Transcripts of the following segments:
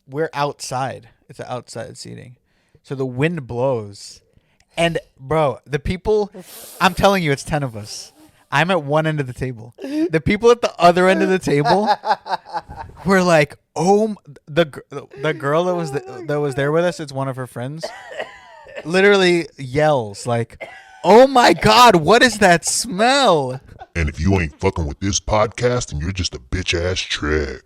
we're outside. It's an outside seating. So the wind blows. And, bro, the people, I'm telling you, it's 10 of us. I'm at one end of the table. The people at the other end of the table were like, the girl that was there with us, it's one of her friends, literally yells like, "Oh my God, what is that smell?" And if you ain't fucking with this podcast, then you're just a bitch ass trick.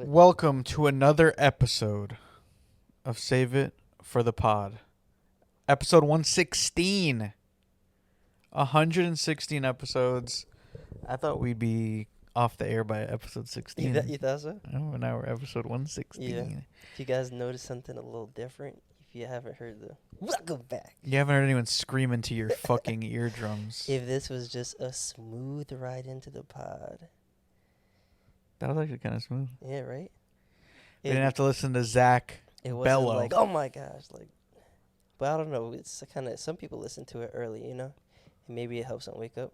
Welcome to another episode of Save It for the Pod. Episode 116. 116 episodes. I thought we'd be off the air by episode 16. You thought so? Oh, now we're episode 116. Yeah. Do you guys notice something a little different? If you haven't heard the welcome back. You haven't heard anyone scream into your fucking eardrums. If this was just a smooth ride into the pod. That was actually kind of smooth. Yeah, right? We didn't have to listen to Zach It wasn't bellow. like, oh my gosh. But I don't know. It's kind of, some people listen to it early, you know? And maybe it helps them wake up.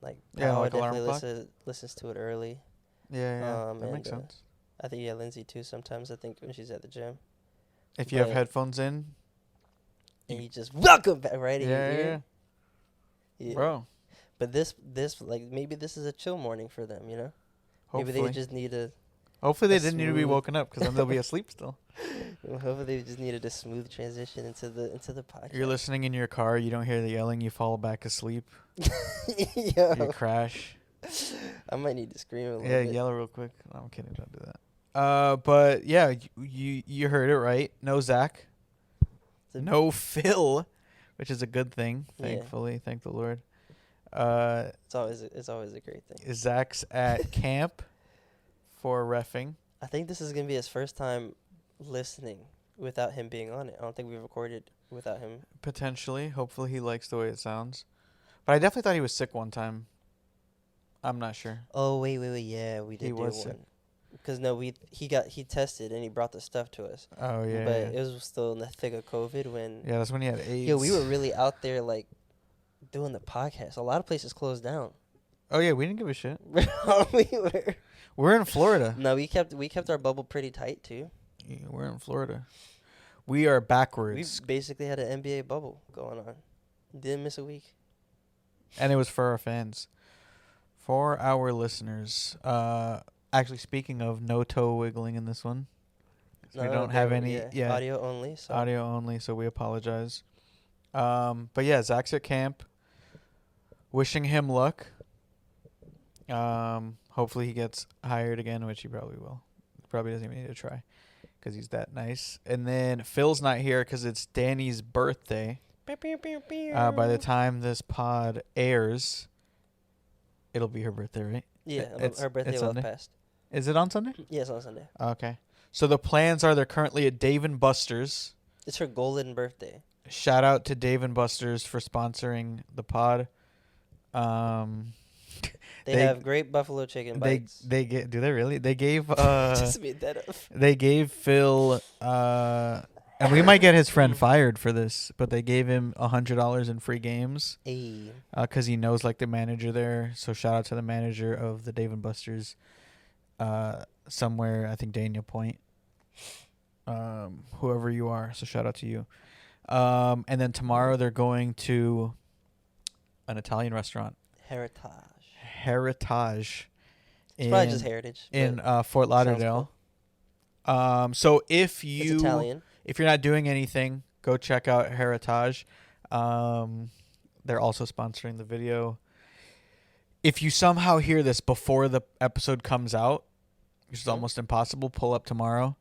Like, Yeah, Paola like alarm definitely listens to it early. Yeah, that makes sense. I think, Lindsay too, sometimes, I think, when she's at the gym. If you have headphones in. And you just, welcome back, right in your ear. Yeah. Bro. But this, maybe this is a chill morning for them, you know? Hopefully. Maybe they just need a... Hopefully they didn't need to be woken up, because then they'll be asleep still. Hopefully they just needed a smooth transition into the podcast. You're listening in your car, you don't hear the yelling, you fall back asleep. Yo. You crash. I might need to scream a little bit. Yeah, yell real quick. No, I'm kidding, don't do that. But yeah, you heard it right. No Zach. No Phil, which is a good thing, thankfully. Yeah. Thank the Lord. It's always a great thing. Zach's at camp for reffing. I think this is gonna be his first time listening without him being on it. I don't think we've recorded without him. Potentially. Hopefully he likes the way it sounds. But I definitely thought he was sick one time. I'm not sure. Oh wait, yeah, we did. He was sick. Because he tested and he brought the stuff to us. Oh yeah. But it was still in the thick of COVID when. Yeah, that's when he had AIDS. Yo, we were really out there like doing the podcast. A lot of places closed down. Oh yeah, we didn't give a shit. We're in Florida. No, we kept our bubble pretty tight too. Yeah, we're in Florida. We are backwards. We basically had an NBA bubble going on. Didn't miss a week. And it was for our fans. For our listeners. Actually, speaking of, no toe wiggling in this one. No, we don't have any. Yeah. Audio only. So. Audio only, so we apologize. But yeah, Zach's at camp. Wishing him luck. Hopefully he gets hired again, which he probably will. Probably doesn't even need to try because he's that nice. And then Phil's not here because it's Danny's birthday. By the time this pod airs, it'll be her birthday, right? Yeah, her birthday will have passed. Is it on Sunday? Yeah, it's on Sunday. Okay. So the plans are they're currently at Dave & Buster's. It's her golden birthday. Shout out to Dave & Buster's for sponsoring the pod. They have great buffalo chicken bites. Do they really? They gave just made that up. They gave Phil and we might get his friend fired for this, but they gave him $100 in free games. Hey. Cuz he knows like the manager there. So shout out to the manager of the Dave & Buster's somewhere, I think Dania Point. Whoever you are, so shout out to you. And then tomorrow they're going to an Italian restaurant. Heritage. It's probably just Heritage. In Fort Lauderdale. Cool. So if you're not doing anything, go check out Heritage. They're also sponsoring the video. If you somehow hear this before the episode comes out, which is almost impossible, pull up tomorrow.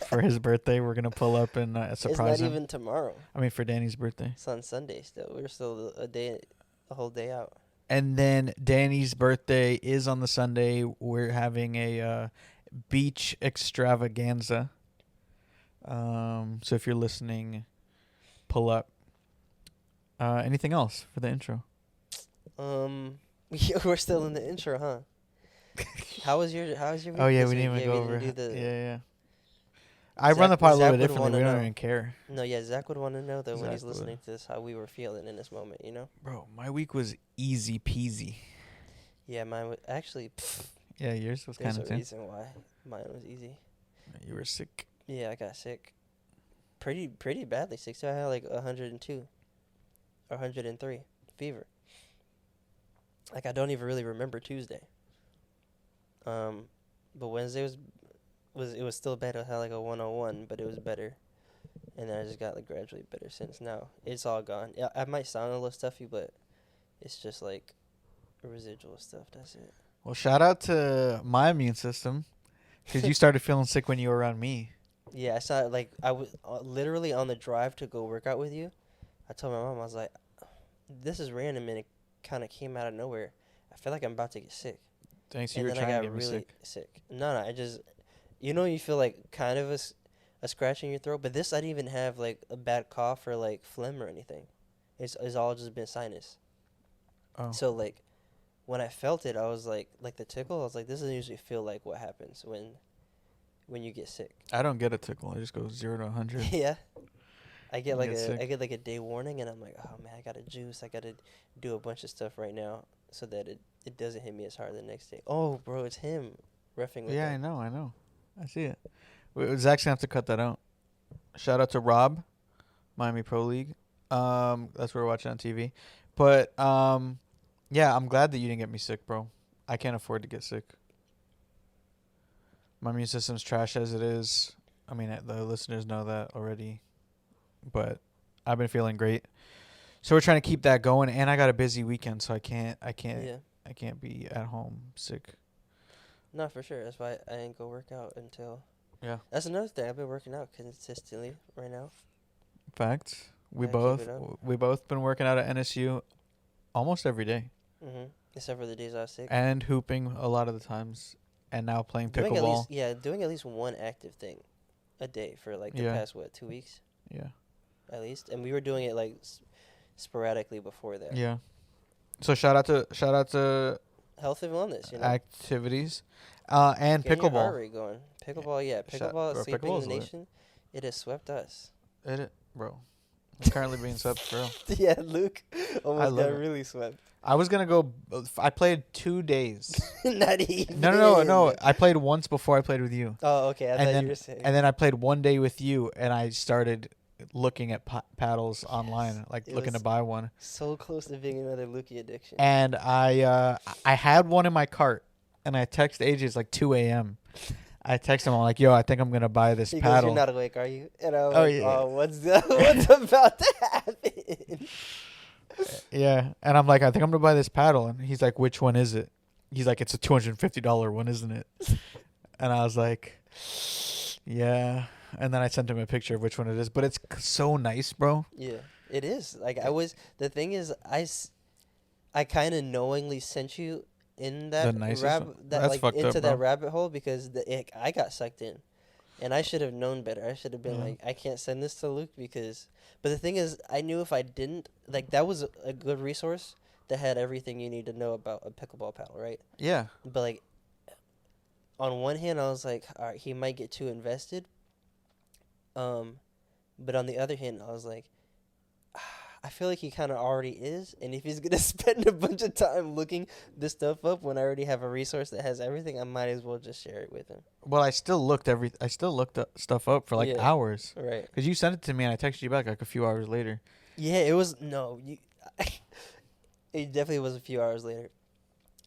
For his birthday, we're going to pull up and surprise him. It's not even tomorrow. I mean, for Danny's birthday. It's on Sunday still. We're still a whole day out. And then Danny's birthday is on the Sunday. We're having a beach extravaganza. So if you're listening, pull up. Anything else for the intro? We're still in the intro, huh? How was your week? Oh yeah, we didn't even go over. I run the pod a little bit Zach would differently. We wanna don't know. even care. No, yeah, Zach would want to know though when he's Zach would. listening to this how we were feeling in this moment, you know? Bro, my week was easy peasy. Yeah, mine was actually. Yeah, yours was There's kind a of reason why mine was easy. You were sick. Yeah, I got sick. Pretty badly sick. So I had like 102 or 103 fever. Like I don't even really remember Tuesday. But Wednesday was still bad. I had like a 101, but it was better. And then I just got like gradually better since now. It's all gone. Yeah, I might sound a little stuffy, but it's just like residual stuff. That's it. Well, shout out to my immune system because you started feeling sick when you were around me. Yeah, I saw like I was literally on the drive to go work out with you. I told my mom, I was like, "This is random," and it kind of came out of nowhere. I feel like I'm about to get sick. Thanks, And you were then I trying got to get me really sick. No, I just, you feel like kind of a scratch in your throat, but this I didn't even have like a bad cough or like phlegm or anything. It's all just been sinus. Oh. So like, when I felt it, I was like the tickle. I was like, this doesn't usually feel like what happens when you get sick. I don't get a tickle. I just go 0 to 100. Yeah. I get You like get sick. I get like a day warning, and I'm like, oh man, I gotta juice. I gotta do a bunch of stuff right now so that it doesn't hit me as hard the next day. Oh, bro, it's him reffing with Yeah, that. I know. I see it. Zach's gonna have to cut that out. Shout out to Rob, Miami Pro League. That's what we're watching on TV. But yeah, I'm glad that you didn't get me sick, bro. I can't afford to get sick. My immune system's trash as it is. I mean, the listeners know that already. But I've been feeling great. So we're trying to keep that going, and I got a busy weekend, so I can't be at home sick. No, for sure. That's why I didn't go work out until. Yeah. That's another thing. I've been working out consistently right now. Facts. We Gotta keep it both been working out at NSU almost every day. Except for the days I was sick. And hooping a lot of the times, and now playing pickleball. Doing at least one active thing a day for like the past 2 weeks. Yeah. At least, and we were doing it like sporadically before that. Yeah. So shout out to Health and wellness, activities, and Getting your heart pickleball. rate going. Pickleball, yeah. Pickleball, sweeping pickleball's the lit. nation. It has swept us. Bro. I'm currently being swept, bro. Yeah, Luke almost love got it. really swept. I was gonna go. I played 2 days. Not even. No. I played once before I played with you. Oh, okay. I thought you were saying. And then I played 1 day with you, and I started looking at paddles online, like It looking to was buy one. So close to being another Lukey addiction. And I had one in my cart, and I text AJ. It's like 2 a.m. I text him. I'm like, "Yo, I think I'm gonna buy this He paddle." goes, "You're not awake, are you?" And I'm Oh, like, yeah. "Oh, what's about to happen?" Yeah, and I'm like, "I think I'm gonna buy this paddle," and he's like, "Which one is it?" He's like, "It's a $250 one, isn't it?" And I was like, "Yeah." And then I sent him a picture of which one it is, but it's so nice, bro. Yeah, it is. Like the thing is, I kind of knowingly sent you in that that rabbit hole because I got sucked in, and I should have known better. I should have been like, I can't send this to Luke because. But the thing is, I knew if I didn't, like that was a good resource that had everything you need to know about a pickleball paddle, right? Yeah. But like, on one hand, I was like, all right, he might get too invested. But on the other hand, I was like, I feel like he kind of already is, and if he's gonna spend a bunch of time looking this stuff up when I already have a resource that has everything, I might as well just share it with him. Well, I still looked stuff up for like hours. Right. Because you sent it to me and I texted you back like a few hours later. Yeah, it was it definitely was a few hours later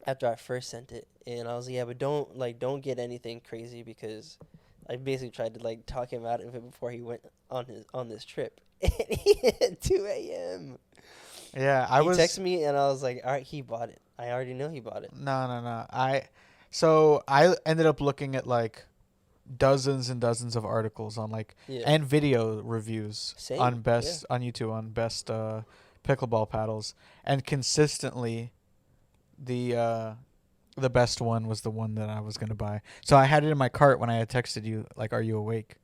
after I first sent it, and I was like, yeah, but don't get anything crazy because I basically tried to like talk him out of it before he went on this trip. And he hit 2 a.m. Yeah, He texted me and I was like, all right, he bought it. I already know he bought it. No. So I ended up looking at like dozens and dozens of articles on like and video reviews on YouTube on best pickleball paddles, and consistently the best one was the one that I was gonna buy. So I had it in my cart when I had texted you like, "Are you awake?"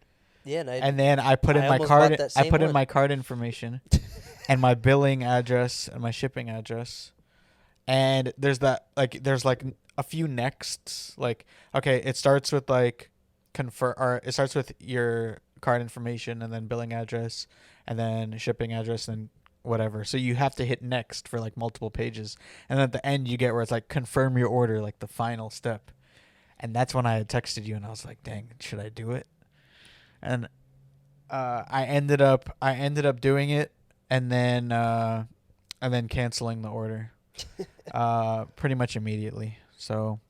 Yeah, and then I put in my card. I put in my card information, and my billing address and my shipping address, and there's like a few nexts. Like, okay, it starts with like confirm, or it starts with your card information and then billing address and then shipping address and whatever. So you have to hit next for like multiple pages, and then at the end you get where it's like confirm your order, like the final step. And that's when I had texted you, and I was like, "Dang, should I do it?" And I ended up doing it, and then canceling the order, pretty much immediately. So,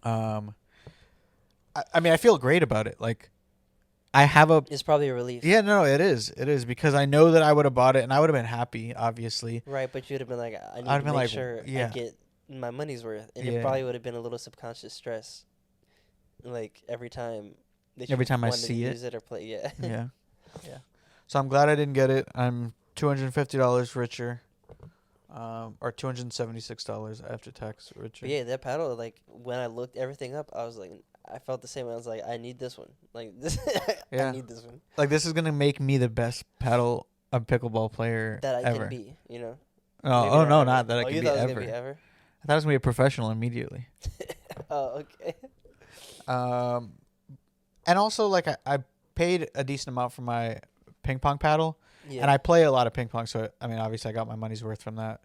I mean, I feel great about it. Like, I have a. It's probably a relief. Yeah, no, it is. It is because I know that I would have bought it, and I would have been happy, obviously. Right, but you'd have been like, I need I'd to been make like, sure I yeah. get my money's worth, and Yeah. it probably would have been a little subconscious stress, like every time. That Every you time I wanted to see it. use it or play, yeah. Yeah, yeah. So I'm glad I didn't get it. I'm $250 richer, or $276 after tax richer. But yeah, that paddle, like when I looked everything up, I was like, I felt the same. I was like, I need this one. Like this, Yeah. I need this one Like, this is gonna make me the best pickleball player that I ever. can be. You know. Oh, Maybe oh no, ever. not that I Oh, can you be thought it was ever. gonna be ever? I thought I was gonna be a professional immediately. Oh, okay. And also, like, I paid a decent amount for my ping pong paddle, Yeah. and I play a lot of ping pong, so I mean, obviously, I got my money's worth from that.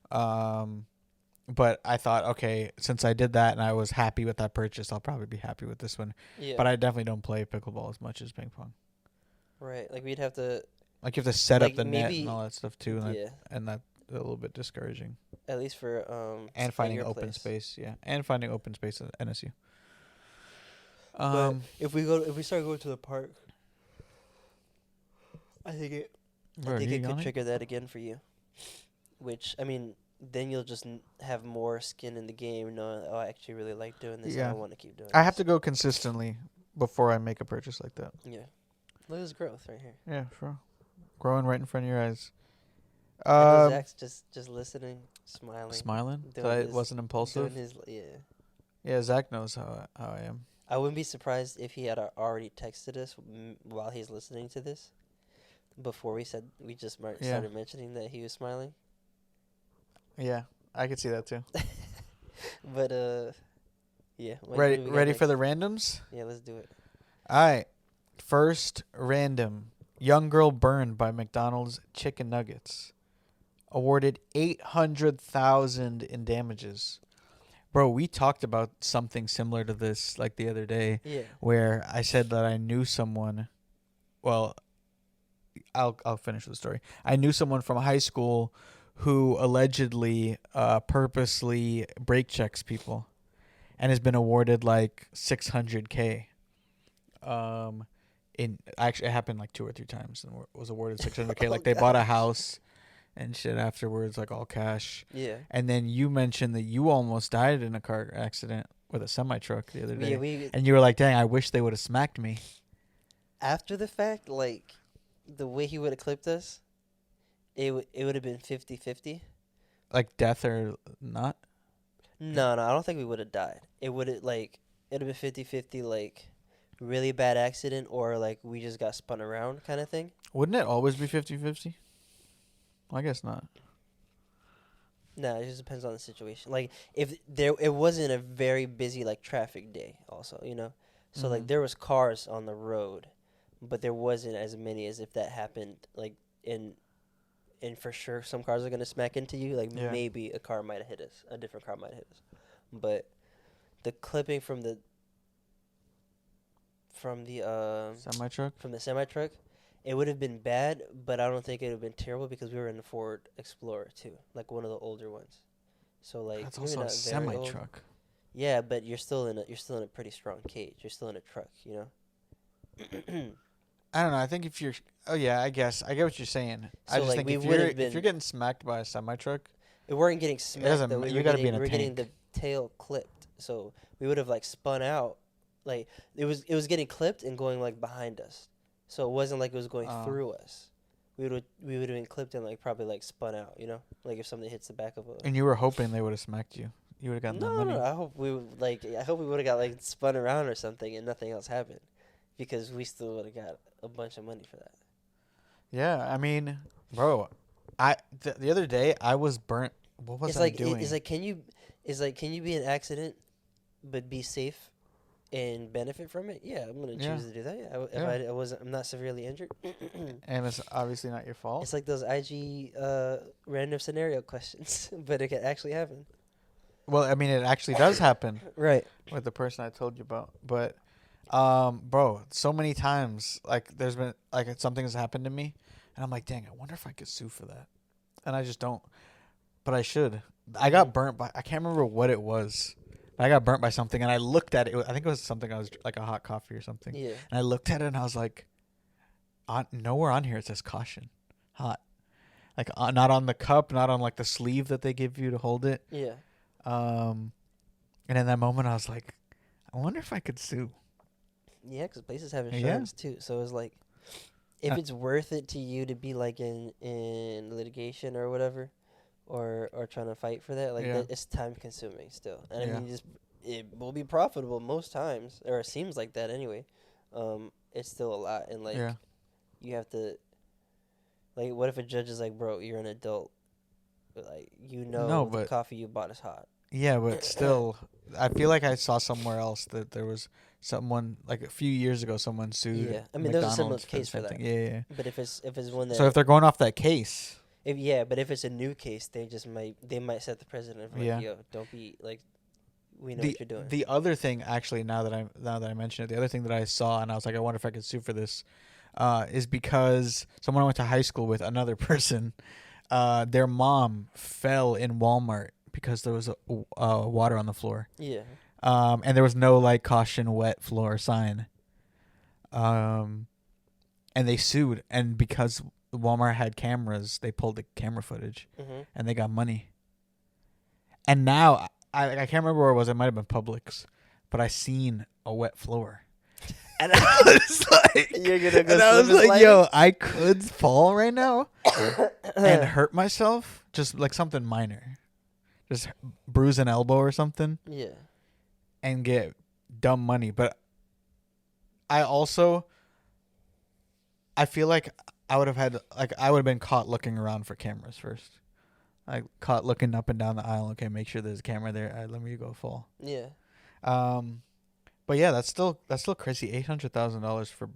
But I thought, okay, since I did that and I was happy with that purchase, I'll probably be happy with this one. Yeah. But I definitely don't play pickleball as much as ping pong. Right. Like we'd have to. Like, you have to set Like, up the net maybe- and all that stuff too, and Yeah. that's a little bit discouraging. At least for And at finding your open place. space, yeah, and finding open space at NSU. But if we start going to the park, I think it bro, I think you it could yawning? trigger that again for you. Which I mean, then you'll just have more skin in the game, knowing, oh, I actually really like doing this. Yeah. I want to keep doing. I have this. to go consistently before I make a purchase like that. Yeah. Look at his growth right here. Yeah, sure. Growing right in front of your eyes. I know Zach's just listening, smiling, Smiling? doing That I his- wasn't impulsive? doing his yeah. Yeah, Zach knows how I am. I wouldn't be surprised if he had already texted us while he's listening to this. Before we just started mentioning that he was smiling. Yeah, I could see that too. But yeah. Ready for the randoms? Yeah, let's do it. All right. First random. Young girl burned by McDonald's chicken nuggets. Awarded $800,000 in damages. Bro, we talked about something similar to this like the other day, Yeah. where I said that I knew someone. Well, I'll finish the story. I knew someone from high school who allegedly purposely brake checks people, and has been awarded like $600K. Actually, it happened like 2 or 3 times, and was awarded $600K. Oh, Like, they bought a house and shit afterwards, like all cash. Yeah. And then you mentioned that you almost died in a car accident with a semi truck the other day, Yeah, and you were like, "Dang, I wish they would have smacked me." after the fact, like the way he would have clipped us, it would have been 50-50. Like, death or not? No, I don't think we would have died. It would have it'd have been 50-50, like really bad accident or like we just got spun around kind of thing. Wouldn't it always be 50-50? I guess not. No, it just depends on the situation. Like if it wasn't a very busy like traffic day also, you know. So like Mhm. there was cars on the road, but there wasn't as many as if that happened like in and for sure some cars are going to smack into you. Like Yeah. maybe a car might have hit us. A different car might have hit us. But the clipping from the Semi truck? semi truck, it would have been bad, but I don't think it would have been terrible because we were in a Ford Explorer too, like one of the older ones. So like That's maybe also a not very semi old. truck. Yeah, but you're still in a pretty strong cage. You're still in a truck, you know. I don't know. I think if you're. Oh, yeah, I guess. I get what you're saying. I So, just like, think we if would've you're been- getting smacked by a semi truck. We weren't getting smacked doesn't though. ma- We you were gotta be getting, in a we were getting tank. the tail clipped, so we would have like spun out. Like it was getting clipped and going like behind us, so it wasn't like it was going Oh. through us. We would have been clipped and like probably like spun out. You know, like if something hits the back of a. And you were hoping they would have smacked you. You would have gotten that money. No, I hope we would, I hope we would have got like spun around or something and nothing else happened, because we still would have got a bunch of money for that. Yeah, I mean, bro, the other day I was burnt. What was It's I like doing? it's like can you be in an accident, but be safe, and benefit from it, yeah, I'm gonna Yeah. choose to do that. Yeah, if Yeah. I'm not severely injured. And it's obviously not your fault. It's like those IG random scenario questions, but it can actually happen. Well, I mean, it actually does happen Right. with the person I told you about. But, bro, so many times, like, there's been, like, something has happened to me, and I'm like, dang, I wonder if I could sue for that. And I just don't. But I should. I got burnt by, I can't remember what it was. But I got burnt by something, and I looked at it. I think it was something I was, like, a hot coffee or something. Yeah. And I looked at it, and I was like, nowhere on here it says caution. Hot. Like, not on the cup, not on, like, the sleeve that they give you to hold it. Yeah. And in that moment, I was like, I wonder if I could sue. Yeah, because places have Yeah. insurance too. So it's like, if Uh, it's worth it to you to be like in litigation or whatever, or trying to fight for that, like Yeah. it's time consuming still. And Yeah. I mean, it will be profitable most times, or it seems like that anyway. It's still a lot, and like Yeah. you have to. Like, what if a judge is like, bro, you're an adult, but like No, the but- coffee you bought is hot. Yeah, but still, I feel like I saw somewhere else that there was someone, like a few years ago, someone sued. Yeah, I mean, there's a similar McDonald's case the for same that. thing. Yeah. But if it's one that So if they're going off that case, but if it's a new case, they might set the precedent for like, Yeah. yo, don't be like, we know the what you're doing. the other thing, actually, now that I mention it, the other thing that I saw, and I was like, I wonder if I could sue for this, is because someone I went to high school with, another person, their mom fell in Walmart because there was water on the floor. Yeah. And there was no like caution wet floor sign. And they sued, and because Walmart had cameras, they pulled the camera footage, Mm-hmm. and they got money. And now I can't remember where it was. It might have been Publix, but I seen a wet floor, and I was like, You're gonna go and I was slip and like, slide? yo, I could fall right now and hurt myself, just like something minor, just bruise an elbow or something, Yeah. and get dumb money. But I feel like I would have been caught looking around for cameras first. I caught looking up and down the aisle. Okay, make sure there's a camera there. Let me go fall. Yeah. But yeah, that's still crazy. $800,000 for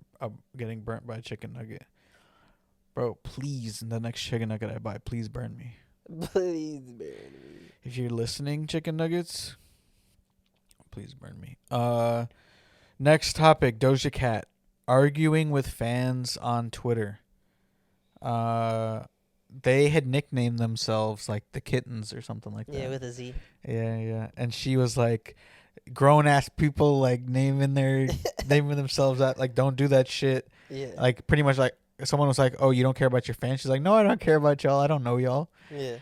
getting burnt by a chicken nugget. Bro, please, the next chicken nugget I buy, please burn me. Please burn me. If you're listening, chicken nuggets, please burn me. Next topic, Doja Cat arguing with fans on Twitter. They had nicknamed themselves like the Kittens or something like that. Yeah, with a Z. Yeah. And she was like, grown ass people like naming themselves that, like, don't do that shit. Yeah. Like, pretty much like someone was like, oh, you don't care about your fans? She's like, no, I don't care about y'all. I don't know y'all. Yeah.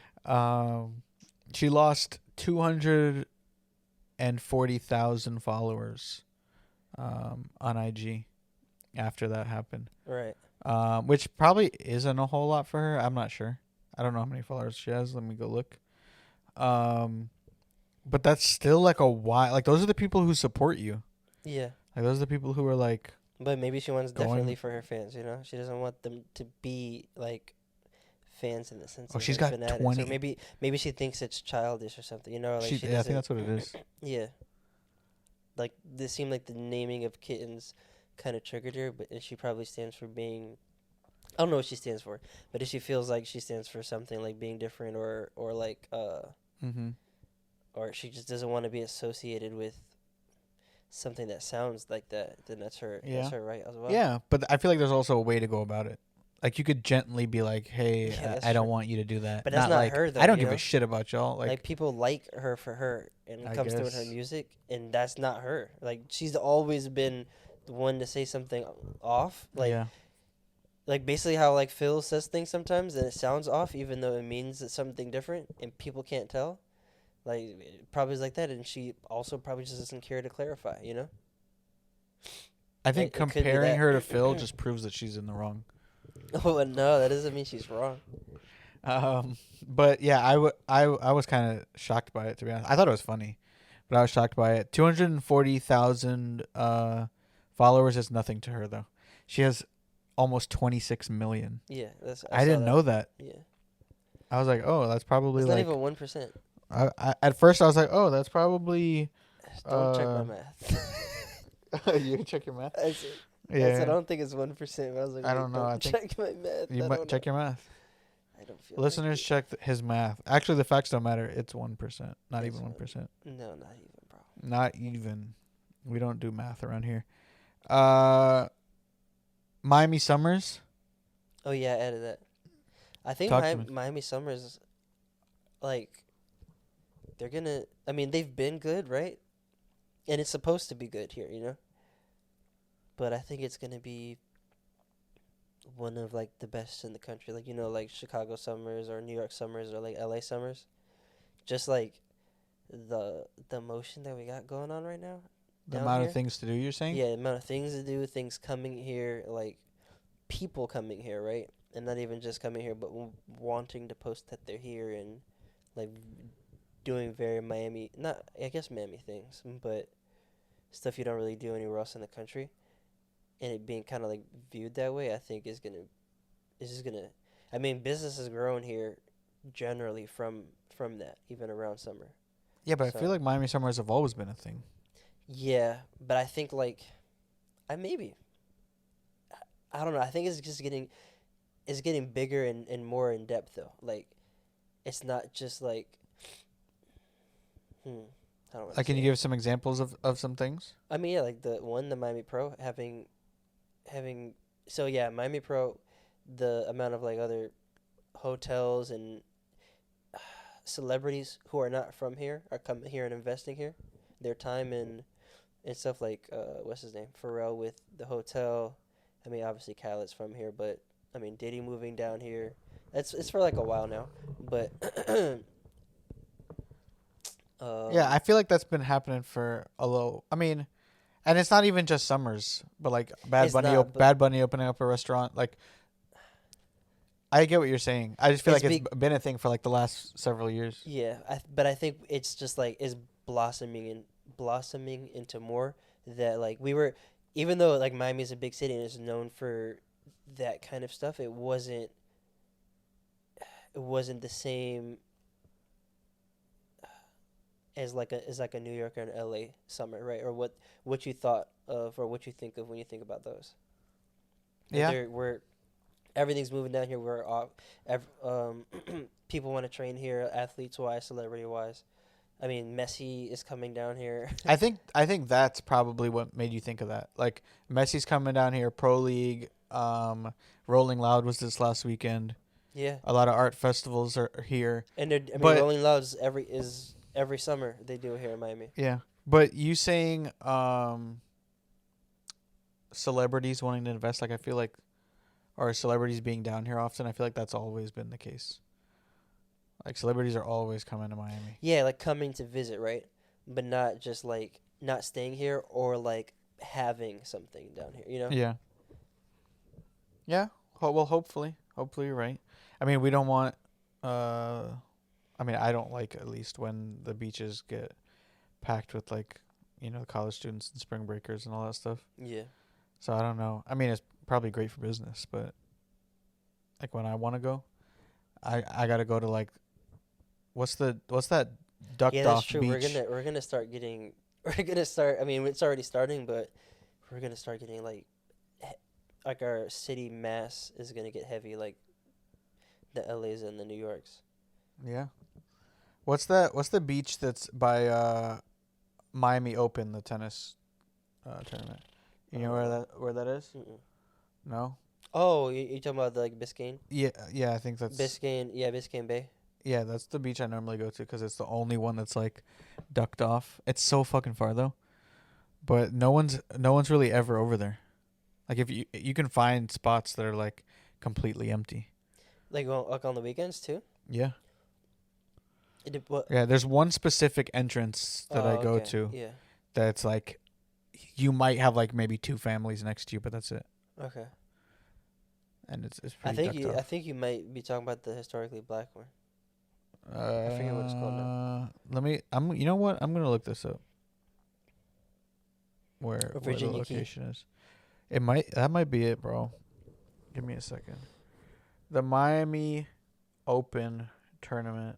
She lost 240,000 followers on IG after that happened. Right. Which probably isn't a whole lot for her. I'm not sure. I don't know how many followers she has. Let me go look. But that's still like a why. Like, those are the people who support you. Yeah. Like, those are the people who are like, But maybe she wants Going- definitely for her fans, you know? She doesn't want them to be like fans in the sense Oh, of she's like, got fanatics. 20 Or maybe she thinks it's childish or something, you know? Like I think that's what it is. Yeah. Like, this seemed like the naming of kittens kind of triggered her, but she probably stands for being... I don't know what she stands for, but if she feels like she stands for something like being different or like... Mm-hmm. or she just doesn't want to be associated with something that sounds like that, then that's her right as well. Yeah, but I feel like there's also a way to go about it. Like, you could gently be like, hey, Yeah, that's I don't true. want you to do that. But that's not like, her, though, I don't you give know? a shit about y'all. Like people like her for her, and I it comes through in her guess. music, and that's not her. Like, she's always been the one to say something off. Like, yeah. like basically how like Phil says things sometimes and it sounds off, even though it means it's something different, and people can't tell. Like, it probably is like that, and she also probably just doesn't care to clarify, you know? I think it could be comparing that. her to Phil just proves that she's in the wrong. Oh, no, that doesn't mean she's wrong. But yeah, I was kind of shocked by it, to be honest. I thought it was funny, but I was shocked by it. 240,000 followers is nothing to her, though. She has almost 26 million. Yeah, I didn't know that. Yeah, I was like, oh, that's probably it's like. not even 1%. I at first I was like, oh, that's probably. Don't check my math. You check your math. I said, I Yeah. don't think it's 1%. But I was like, I wait, don't know. I think check my math. you I might don't check know. your math. I don't feel Listeners, like check his math. Actually, the facts don't matter. It's 1%, not it's even 1%. No, not even, bro. Not even. We don't do math around here. Uh, Miami Summers. Oh yeah, I added that. I think Talk to me. Miami Summers, like, they're gonna. I mean, they've been good, right? And it's supposed to be good here, you know. But I think it's gonna be one of like the best in the country, like like Chicago Summers or New York Summers or like LA Summers. Just like the motion that we got going on right now The down amount of here. things to do. You're saying? Yeah, the amount of things to do, things coming here, like people coming here, right? And not even just coming here, but wanting to post that they're here and like doing very Miami, not I guess Miami things, but stuff you don't really do anywhere else in the country. And it being kind of like viewed that way, I think is just gonna. I mean, business has grown here generally from that, even around summer. Yeah, but I So feel like Miami Summers have always been a thing. yeah, but I think like I maybe I don't know. I think it's getting bigger and more in depth though. Like it's not just like I don't want to Can you say. give some examples of some things? I mean, yeah, like the Miami Pro having so yeah, Miami Pro, the amount of like other hotels and celebrities who are not from here are coming here and investing here, their time and stuff like what's his name, Pharrell with the hotel. I mean, obviously Khaled's from here, but I mean Diddy moving down here. It's for like a while now, but Yeah, um, I feel like that's been happening for a little. I mean, and it's not even just Summers, but like it's not, but Bad Bunny opening up a restaurant. Like, I get what you're saying. I just feel it's like it's big. been a thing for like the last several years. Yeah, but I think it's just like is blossoming into more that like we were, even though like Miami is a big city and is known for that kind of stuff, it wasn't the same as like a New York or an LA summer, right? Or what you thought of or what you think of when you think about those. Like Yeah, we're everything's moving down here. We're all, people want to train here, athletes wise, celebrity wise. I mean, Messi is coming down here. I think that's probably what made you think of that. Like Messi's coming down here, Pro League, Rolling Loud was this last weekend. Yeah, A lot of art festivals are here. and I mean, But Rolling Louds every summer they do it here in Miami. yeah, but you saying celebrities wanting to invest, like I feel like, or celebrities being down here often, I feel like that's always been the case. Like celebrities are always coming to Miami. Yeah, like coming to visit, right? But not just like not staying here or like having something down here. You know? Yeah. Yeah. Well, hopefully you're right. I mean, we don't want. I mean, I don't like at least when the beaches get packed with like, college students and spring breakers and all that stuff. Yeah. So I don't know. I mean, it's probably great for business, but like when I want to go, I gotta go to like, what's that ducked Yeah, that's off true. beach? We're gonna start getting. We're gonna start. I mean, it's already starting, but we're gonna start getting like our city mass is gonna get heavy, like the LA's and the New Yorks. Yeah. What's that? What's the beach that's by Miami Open, the tennis tournament? You know where that is? Mm-mm. No. Oh, you talking about the, like Biscayne? Yeah, I think that's Biscayne Bay. yeah, that's the beach I normally go to because it's the only one that's like ducked off. It's so fucking far though, but no one's really ever over there. Like if you can find spots that are like completely empty. Like on the weekends too. Yeah. What? Yeah, there's one specific entrance that I go Okay. to Yeah. that's like you might have like maybe two families next to you, but that's it. Okay. And it's I pretty think ducked you. I off. think you might be talking about the historically black one. I forget what it's called now. Let me. You know what? I'm gonna look this up. Where Or the Virginia Key. location is? That might be it, bro. Give me a second. The Miami Open tournament.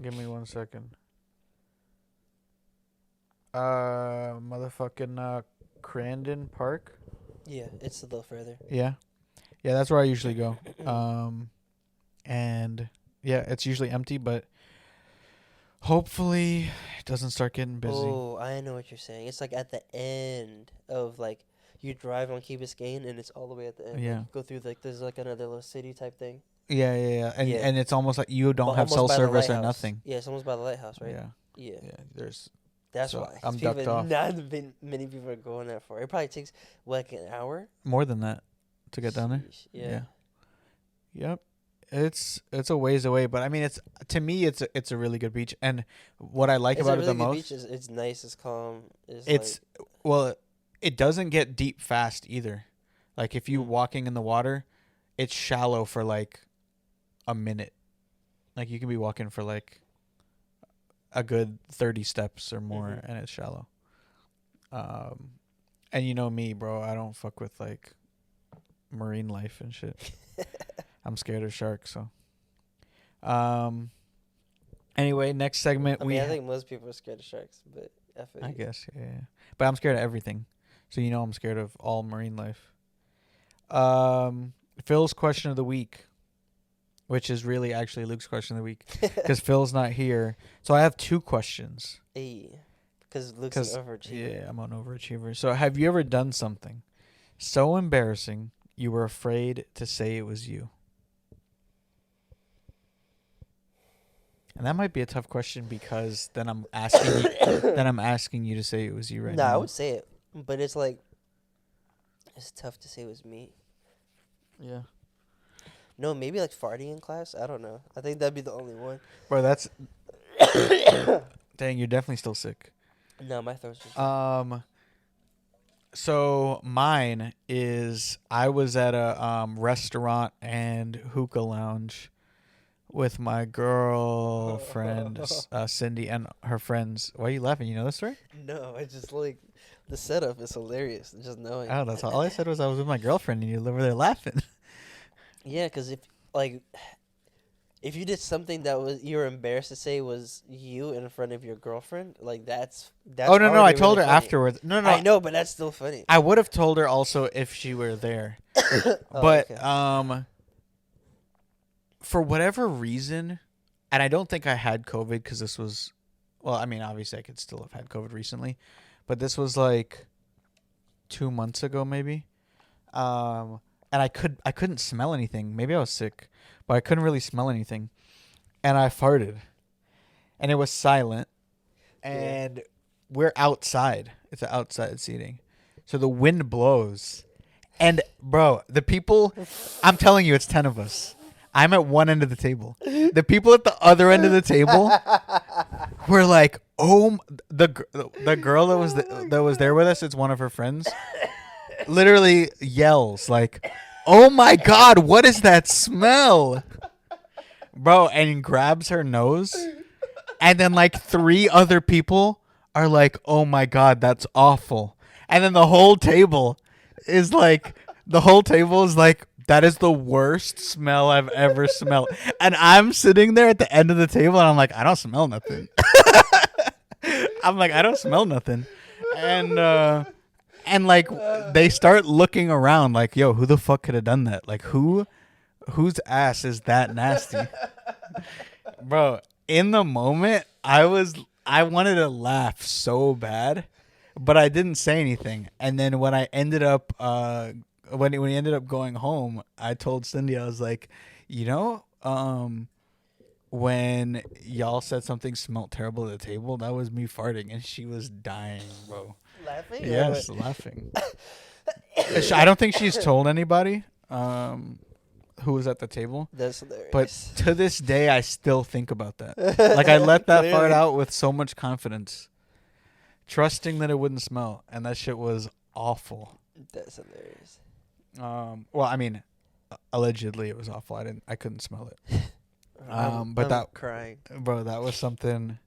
Give me 1 second. Motherfucking Crandon Park. Yeah, it's a little further. Yeah. Yeah, that's where I usually go. And yeah, it's usually empty, but hopefully it doesn't start getting busy. Oh, I know what you're saying. It's like at the end of like you drive on Key Biscayne and it's all the way at the end. Yeah. Like, go through like there's like another little city type thing. Yeah. And Yeah. and it's almost like you don't But have almost cell by the service or lighthouse. nothing. Yeah, it's almost by the lighthouse, right? Yeah. Yeah. Yeah. There's That's So, why. 'Cause I'm ducked off. Not many people are going that far. It probably takes like an hour more than that to get down there. Sheesh, yeah. Yep. It's a ways away, but I mean to me it's a really good beach, and what I like It's about a it really the good most beach. It's nice. It's calm. it's like, well, it doesn't get deep fast either. Like if you Mm. walking in the water, it's shallow for like a minute. Like you can be walking for like a good 30 steps or more, Mhm. and it's shallow. And you know me, bro, I don't fuck with like marine life and shit. I'm scared of sharks, so anyway, next segment I mean, I think most people are scared of sharks, but I guess, yeah. But I'm scared of everything. So you know I'm scared of all marine life. Phil's question of the week, which is really actually Luke's question of the week, because Phil's not here. So I have two questions. Because Luke's an overachiever. Yeah, I'm an overachiever. So have you ever done something so embarrassing you were afraid to say it was you? And that might be a tough question because then I'm asking you to say it was you right Nah, now. I would say it, but it's like it's tough to say it was me. Yeah. No, maybe like farting in class. I don't know. I think that'd be the only one. Bro, that's dang, you're definitely still sick. No, my throat's just So mine is I was at a restaurant and hookah lounge with my girlfriend Cindy and her friends. Why are you laughing? You know this story? No, I just like the setup is hilarious. Just knowing. Oh, that's all I said was I was with my girlfriend and you over there laughing. Yeah, because if you did something that was you were embarrassed to say was you in front of your girlfriend, like that's Oh no, I already told really her funny. afterwards. No, I know, but that's still funny. I would have told her also if she were there. Oh, But okay. For whatever reason, and I don't think I had COVID because this was, well, I mean, obviously I could still have had COVID recently, but this was like 2 months ago maybe. And I couldn't smell anything. Maybe I was sick, but I couldn't really smell anything. And I farted. And it was silent. And we're outside. It's an outside seating. So the wind blows. And bro, the people, I'm telling you, it's 10 of us. I'm at one end of the table. The people at the other end of the table were like, "Oh, the girl that was there with us, it's one of her friends, literally yells like, "Oh my god, what is that smell?" Bro, and grabs her nose. And then like 3 other people are like, "Oh my god, that's awful." And then the whole table is like that is the worst smell I've ever smelled. And I'm sitting there at the end of the table and I'm like, I don't smell nothing. I'm like, I don't smell nothing. And like they start looking around like, yo, who the fuck could have done that? Like whose ass is that nasty? Bro, in the moment I wanted to laugh so bad, but I didn't say anything. And then when I ended up when he ended up going home, I told Cindy, I was like, when y'all said something smelled terrible at the table, that was me farting, and she was dying, bro. Laughing? Yes, laughing. I don't think she's told anybody who was at the table. That's hilarious. But to this day, I still think about that. Like, I let that fart out with so much confidence, trusting that it wouldn't smell, and that shit was awful. That's hilarious. Well, I mean, allegedly it was awful. I couldn't smell it. I'm crying. Bro, that was something.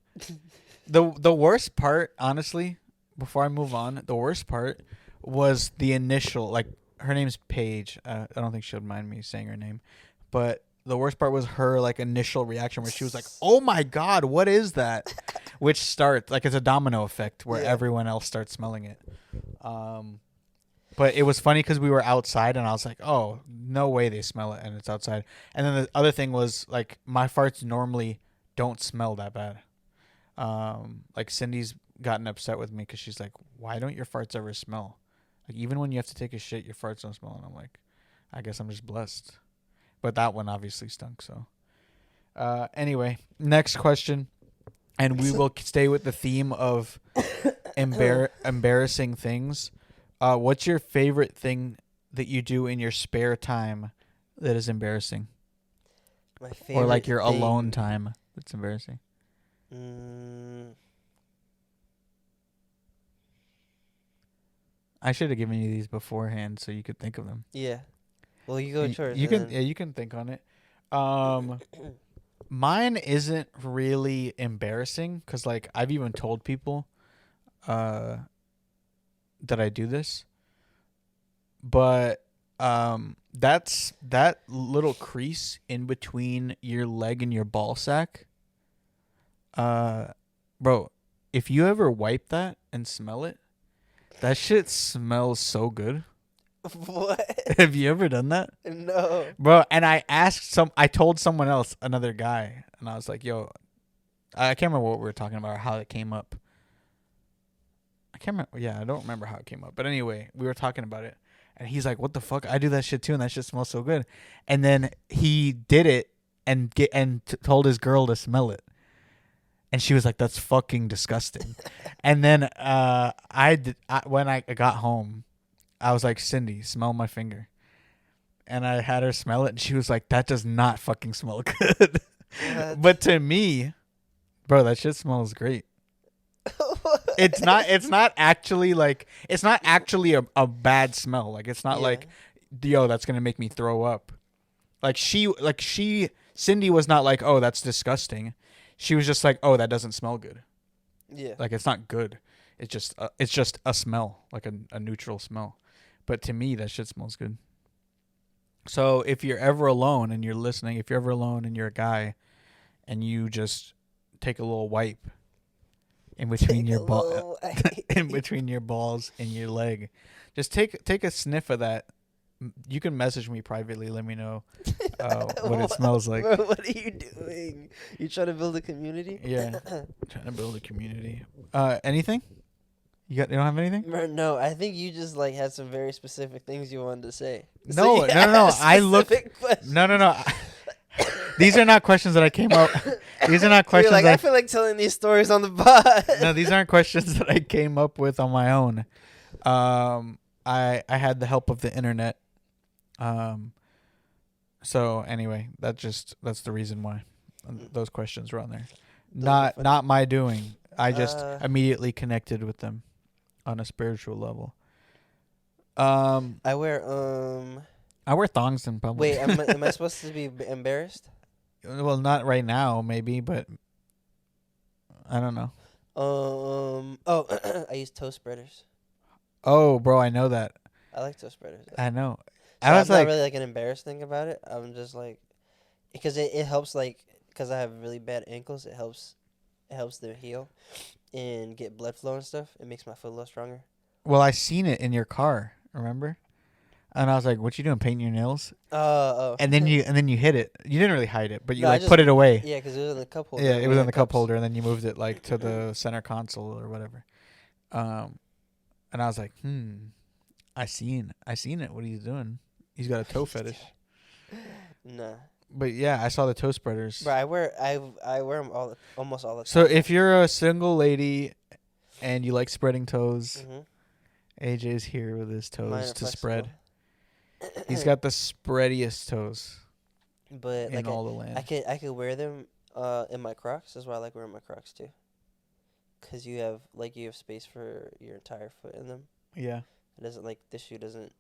The worst part, honestly, before I move on, the worst part was the initial, like, her name's Paige. I don't think she'll mind me saying her name, but the worst part was her like initial reaction where she was like, "Oh my god, what is that?" Which starts like it's a domino effect where Yeah. everyone else starts smelling it. But it was funny because we were outside and I was like, "Oh, no way they smell it," and it's outside. And then the other thing was like my farts normally don't smell that bad. Like Cindy's gotten upset with me because she's like, "Why don't your farts ever smell? Like even when you have to take a shit, your farts don't smell." And I'm like, "I guess I'm just blessed." But that one obviously stunk. So, anyway, next question, and we will stay with the theme of embarrassing things. What's your favorite thing that you do in your spare time that is embarrassing, My favorite or like your thing, alone time that's embarrassing? I should have given you these beforehand so you could think of them. Yeah. Well, you go first. You can you can think on it. Mine isn't really embarrassing because like I've even told people that I do this, but that's that little crease in between your leg and your ball sack. Bro, if you ever wipe that and smell it, that shit smells so good. What? Have you ever done that? No. Bro, and I told someone else, another guy, and I was like, "Yo, I can't remember what we were talking about or how it came up. I can't remember. Yeah, I don't remember how it came up. But anyway, we were talking about it, and he's like, "What the fuck? I do that shit too, and that shit smells so good." And then he did it and told his girl to smell it, and she was like, "That's fucking disgusting." And then when I got home, I was like, "Cindy, smell my finger." And I had her smell it, and she was like, "That does not fucking smell good." But to me, bro, that shit smells great. It's not actually like it's not actually a bad smell. Like it's not like, yo, that's gonna make me throw up. Cindy was not like, "Oh, that's disgusting." She was just like, "Oh, that doesn't smell good." Yeah. Like it's not good. It's just a smell, like a neutral smell. But to me, that shit smells good. So if you're ever alone and you're listening, if you're ever alone and you're a guy, and you just take a little wipe in between in between your balls and your leg, just take a sniff of that. You can message me privately. Let me know what it smells like. Bro, what are you doing? You trying to build a community? Yeah, trying to build a community. Anything? You don't have anything? Bro, no, I think you just like had some very specific things you wanted to say. No. I looked. No. These are not questions that I came up. These are not questions. You're like, I feel like telling these stories on the pod. No, these aren't questions that I came up with on my own. I had the help of the internet. So anyway, that's the reason why those questions were on there. Not my doing. I just immediately connected with them on a spiritual level. I wear thongs in public. Wait, am I supposed to be embarrassed? Well, not right now, maybe, but I don't know. I use toe spreaders. Oh, bro, I know that. I like toe spreaders. I know. So I was I'm not like, really like an embarrassed thing about it. I'm just like, because it helps, like, because I have really bad ankles. It helps them heal and get blood flow and stuff. It makes my foot a little stronger. well, I seen it in your car, remember? And I was like, "What you doing? Painting your nails?" Oh. And then you hid it. You didn't really hide it, but you No, put it away. Yeah, because it was in the cup holder. Yeah, it was in the cup holder, and then you moved it like to the center console or whatever. And I was like, I seen it. What he's doing? He's got a toe fetish. Nah. But yeah, I saw the toe spreaders. Bro, I wear them almost all the time. So if you're a single lady and you like spreading toes, AJ's here with his toes to spread. He's got the spreadiest toes but in all the land. I could wear them in my Crocs. That's why I like wearing my Crocs too. Cause you have space for your entire foot in them. Yeah. It doesn't this shoe doesn't.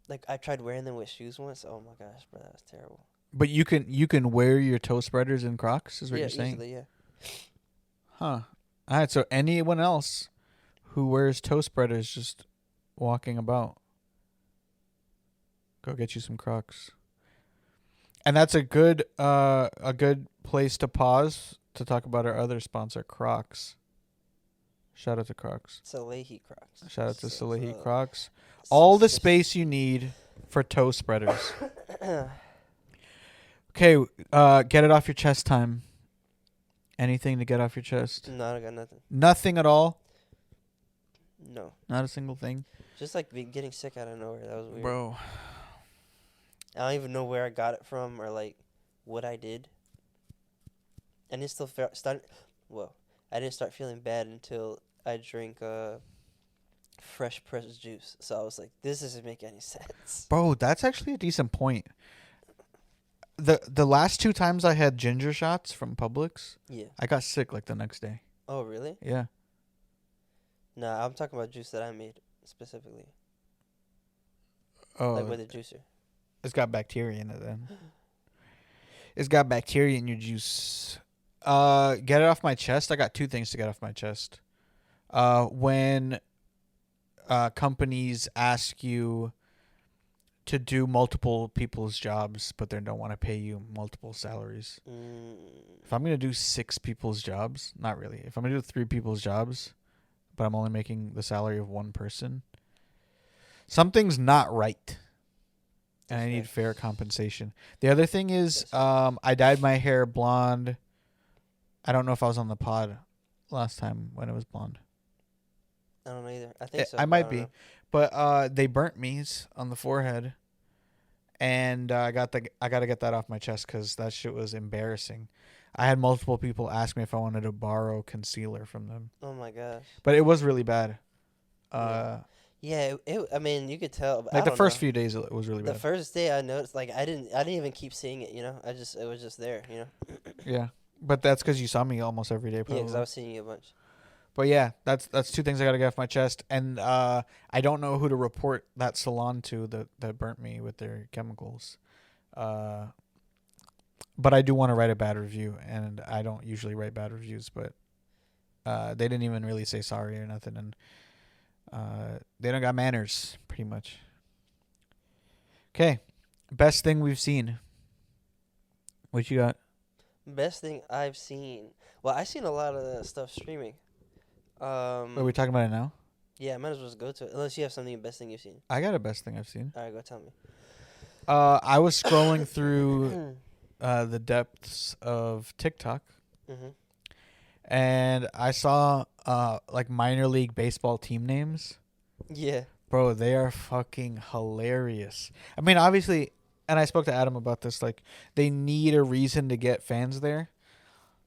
Like I tried wearing them with shoes once. Oh my gosh, bro, that was terrible. But you can wear your toe spreaders in Crocs, is what you're saying? Easily, yeah. Huh. All right. So anyone else who wears toe spreaders just walking about, go get you some Crocs. And that's a good place to pause to talk about our other sponsor, Crocs. Shout out to Crocs. Salehi Crocs. Shout out to Salehi So, Crocs. All the space you need for toe spreaders. Okay, get it off your chest time. Anything to get off your chest? No, I got nothing. Nothing at all? No. Not a single thing? Just like getting sick out of nowhere. That was weird. Bro. I don't even know where I got it from or like what I did. And it still started. Well, I didn't start feeling bad until I drank fresh pressed juice. So I was like, this doesn't make any sense. Bro, that's actually a decent point. The last 2 times I had ginger shots from Publix, Yeah. I got sick like the next day. Oh, really? Yeah. Nah, I'm talking about juice that I made specifically. Oh, Like with a juicer. it's got bacteria in it then. It's got bacteria in your juice. Get it off my chest. I got 2 things to get off my chest. When companies ask you to do multiple people's jobs, but they don't want to pay you multiple salaries. If I'm going to do 6 people's jobs, not really. If I'm going to do 3 people's jobs, but I'm only making the salary of 1 person, something's not right. And I need fair compensation. The other thing is, I dyed my hair blonde. I don't know if I was on the pod last time when it was blonde. I don't know either. I think so. I might be. Know. But they burnt me on the forehead. And I got to get that off my chest because that shit was embarrassing. I had multiple people ask me if I wanted to borrow concealer from them. Oh, my gosh. But it was really bad. Yeah, I mean, you could tell. Like the first few days, it was really bad. The first day I noticed, like, I didn't even keep seeing it, you know? It was just there, you know? Yeah. But that's because you saw me almost every day, probably. Yeah, because I was seeing you a bunch. But yeah, that's 2 things I got to get off my chest. And I don't know who to report that salon to that burnt me with their chemicals. But I do want to write a bad review, and I don't usually write bad reviews, but they didn't even really say sorry or nothing, and they don't got manners, pretty much. Okay, best thing we've seen. What you got? Best thing I've seen. Well, I've seen a lot of that stuff streaming. Are we talking about it now? Yeah, I might as well just go to it. Unless you have something, best thing you've seen. I got a best thing I've seen. All right, go tell me. I was scrolling through the depths of TikTok, and I saw like minor league baseball team names. Yeah. Bro, they are fucking hilarious. I mean, obviously, and I spoke to Adam about this, like, they need a reason to get fans there.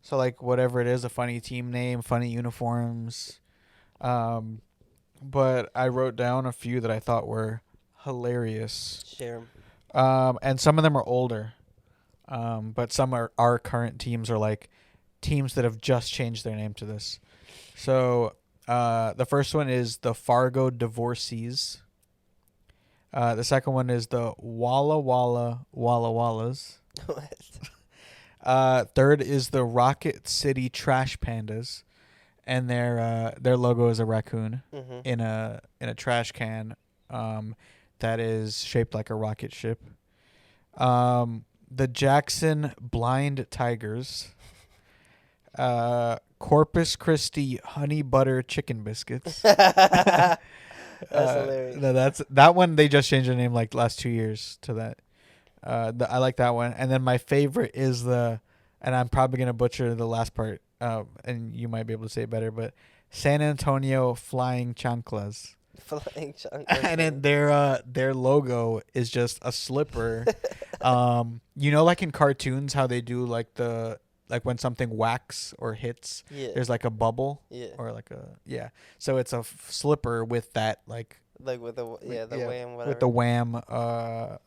So, like, whatever it is, a funny team name, funny uniforms. But I wrote down a few that I thought were hilarious. Share them. And some of them are older. But some are our current teams are, like, teams that have just changed their name to this. So, the first one is the Fargo Divorcees. The second one is the Walla Walla Walla Wallas. What? Third is the Rocket City Trash Pandas, and their logo is a raccoon in a trash can, that is shaped like a rocket ship. The Jackson Blind Tigers. Corpus Christi Honey Butter Chicken Biscuits. That's hilarious. No, that one. They just changed the name like last 2 years to that. I like that one. And then my favorite is and I'm probably gonna butcher the last part, and you might be able to say it better, but San Antonio Flying Chanclas. Flying Chanclas. And then their logo is just a slipper. You know, like in cartoons, how they do like when something whacks or hits, there's like a bubble, or like so it's a slipper with that like with the wham, whatever. with the wham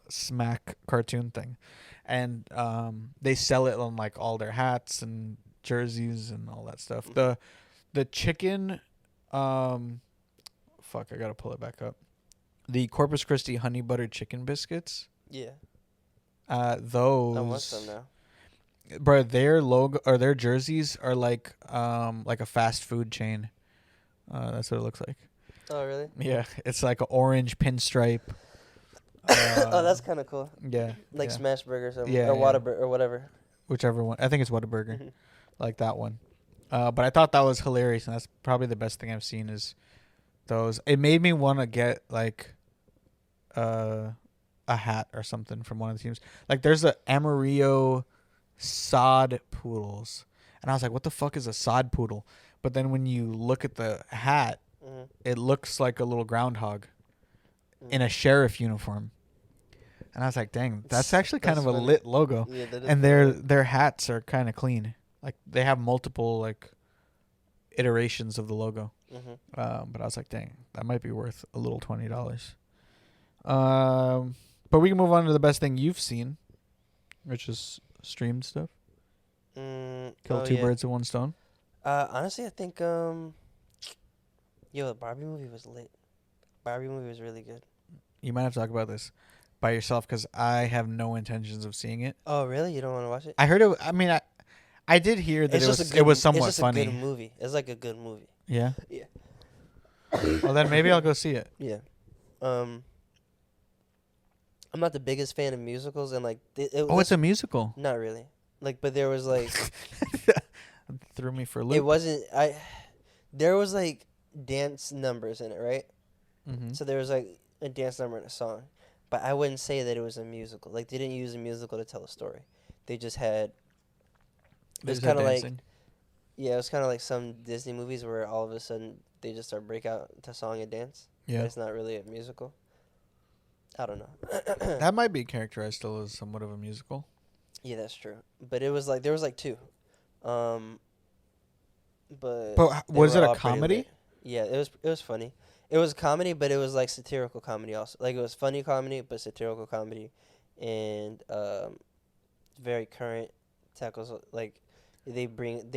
smack cartoon thing, and they sell it on like all their hats and jerseys and all that stuff. The chicken, fuck, I gotta pull it back up. The Corpus Christi honey butter chicken biscuits. Yeah. Those. I want some now. Bro, their logo or their jerseys are like a fast food chain. That's what it looks like. Oh, really? Yeah, it's like an orange pinstripe. Oh, that's kind of cool. Yeah. Like yeah. Smash Burger or something, Yeah, or yeah. Whataburger or whatever. Whichever one. I think it's Whataburger. Mhm. Like that one. But I thought that was hilarious, and that's probably the best thing I've seen is those. It made me want to get like a hat or something from one of the teams. Like there's a Amarillo sod poodles, and I was like, what the fuck is a sod poodle? But then when you look at the hat, Mhm. it looks like a little groundhog in Mhm. a sheriff uniform. And I was like, dang, that's actually kind That's of a funny. lit logo. Yeah, that is And pretty their hats are kind of clean. Like they have multiple like iterations of the logo. Mhm. But I was like, dang, that might be worth a little $20. But we can move on to the best thing you've seen, which is streamed stuff. Kill two birds with one stone. Honestly, I think yo, the Barbie movie was lit. Barbie movie was really good. You might have to talk about this by yourself because I have no intentions of seeing it. Oh, really? You don't want to watch it? I heard it. I mean, I did hear that It's it just was a good, it was somewhat it's just funny. a good movie. It's like a good movie. Yeah. Yeah. Well, then maybe I'll go see it. Yeah. I'm not the biggest fan of musicals, and like Oh, it's a musical. not really. Like, but there was like Threw me for a loop. it wasn't there was like dance numbers in it, right? Mm-hmm. So there was like a dance number in a song, but I wouldn't say that it was a musical. Like they didn't use a musical to tell a story. They just had. It was kind of like, yeah, it was kind of like some Disney movies where all of a sudden they just start break out to song and dance. Yeah. But it's not really a musical. I don't know. That might be characterized still as somewhat of a musical. Yeah, that's true. But it was like there was like two. But they was were it a all pretty comedy? lit. Yeah, it was funny. It was comedy, but it was like satirical comedy also. Like it was funny comedy, but satirical comedy, and very current tackles. Like they bring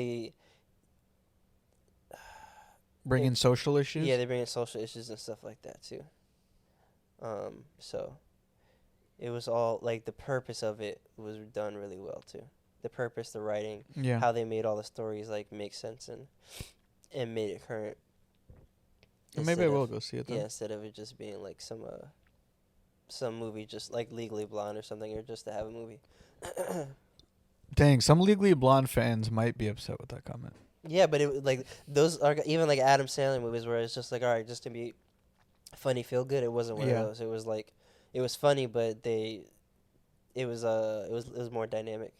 in social issues. yeah, they bring in social issues and stuff like that too. So it was all like the purpose of it was done really well too. The purpose, the writing, Yeah. how they made all the stories like make sense and made it current. Well, maybe I Instead will of- go see it then. Yeah, instead of it just being like some movie just like Legally Blonde or something, or just to have a movie. Dang, some Legally Blonde fans might be upset with that comment. Yeah, but it like those are even like Adam Sandler movies where it's just like, all right, just to be funny, feel good. It wasn't one Yeah. of those. It was like it was funny, but it was more dynamic.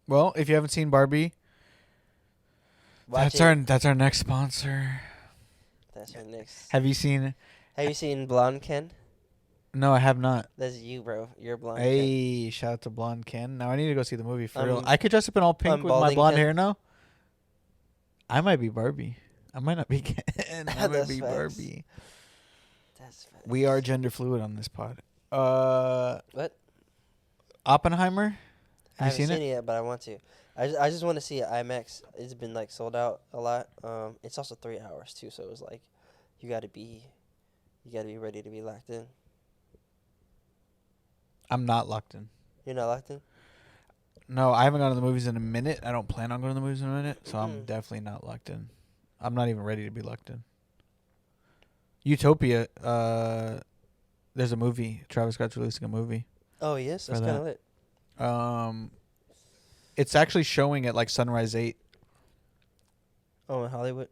Well, if you haven't seen Barbie, Watch that's our next sponsor. That's our next. Have you seen? Have you seen Blonde Ken? No, I have not. That's you, bro. You're Blonde Ken. Hey, shout out to Blonde Ken. Now I need to go see the movie for real. I'm- I could dress up in all pink I'm with my balding blonde Ken. hair now. I might be Barbie. I might not be Ken. I might That's be facts. Barbie. That's facts. We are gender fluid on this pod. What? Oppenheimer. I Have you haven't seen it? yet, but I want to. I just want to see it IMAX. It's been like sold out a lot. It's also 3 hours too, so it was like you got to be ready to be locked in. I'm not locked in. You're not locked in? No, I haven't gone to the movies in a minute. I don't plan on going to the movies in a minute, so I'm Mhm. definitely not locked in. I'm not even ready to be locked in. Utopia. There's a movie. Travis Scott's releasing a movie. Oh yes, For that's kind of that. lit. It's actually showing at like Sunrise 8. Oh, in Hollywood.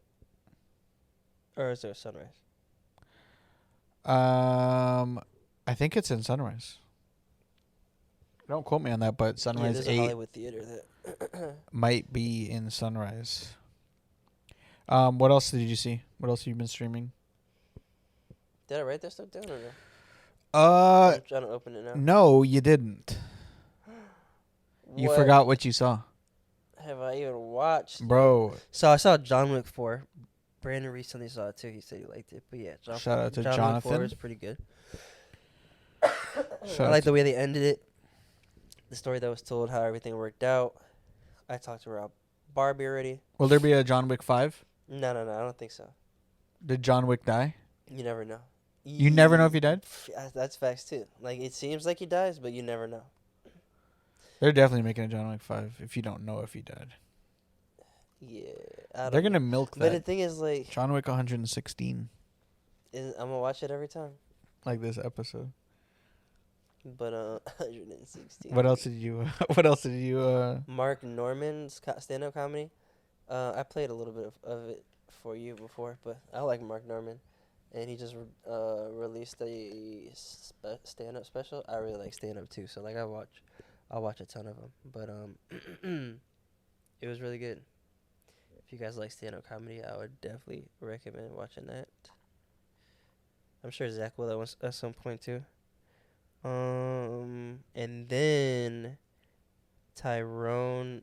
Or is there a Sunrise? I think it's in Sunrise. Don't quote me on that, but Yeah, Sunrise there's a 8 Hollywood theater that. might be in Sunrise. What else did you see? What else have you been streaming? Did I write that stuff down or no? Uh, I'm trying to open it now. no, you didn't. You What forgot what you saw, have I even watched? bro. So I saw John Wick 4. Brandon recently saw it too. He said he liked it. But yeah, Shout out to John Wick 4 Jonathan. is pretty good. Shout I out like to- the way they ended it. The story that was told, how everything worked out. I talked to Rob Barbie already. Will there be a John Wick 5? No, I don't think so. Did John Wick die? You never know. You never know if he died? That's facts too. Like it seems like he dies, but you never know. They're definitely making a John Wick 5 if you don't know if he died. Yeah, I don't They're know. going to milk But the that. thing is, like, John Wick 116. I'm gonna watch it every time. like this episode. But 116. What else did you? What else did you? Mark Norman's stand-up comedy. I played a little bit of it for you before, but I like Mark Norman, and he just released a stand-up special. I really like stand-up too, so like I'll watch a ton of them. But it was really good. If you guys like stand-up comedy, I would definitely recommend watching that. I'm sure Zach will at some point too. And then Tyrone,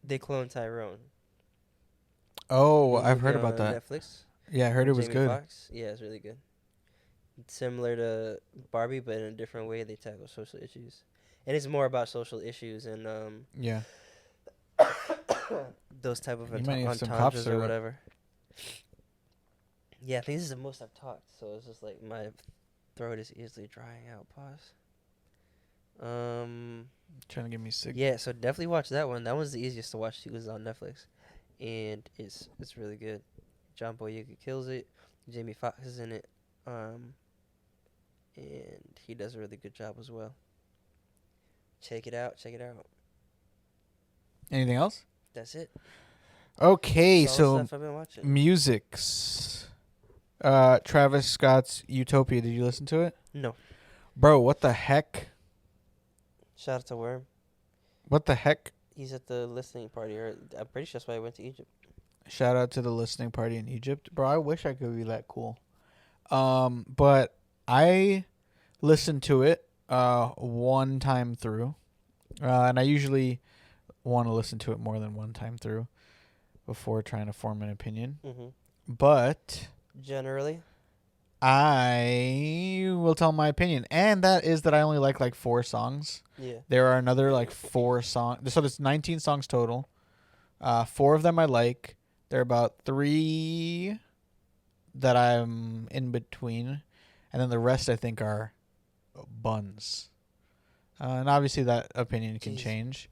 they cloned Tyrone. Oh, The I've movie heard about on that. Netflix. Yeah, I heard it was Jamie good. Foxx. Yeah, it's really good. Similar to Barbie, but in a different way, they tackle social issues, and it's more about social issues and Yeah. those type of You might need some cough entendres or syrup. whatever. Yeah, I think this is the most I've talked, so it's just like my throat is easily drying out. Pause. Trying to get me sick. Yeah, so definitely watch that one. That one's the easiest to watch too, 'cause it's on Netflix, and it's really good. John Boyega kills it. Jamie Foxx is in it, and he does a really good job as well. Check it out. Check it out. Anything else? That's it. Okay, That's all the so stuff I've been watching. musics. Travis Scott's Utopia. Did you listen to it? No. Bro, what the heck? Shout out to Worm. What the heck? He's at the listening party, or I'm pretty sure that's why I went to Egypt. Shout out to the listening party in Egypt. Bro, I wish I could be that cool. But I listened to it one time through. And I usually want to listen to it more than one time through before trying to form an opinion. Mm-hmm. But Generally. I will tell my opinion. And that is that I only like 4 songs. Yeah. There are another 4 songs. So there's 19 songs total. 4 of them I like. There are about 3 that I'm in between. And then the rest I think are buns. And obviously that opinion can Jeez. change.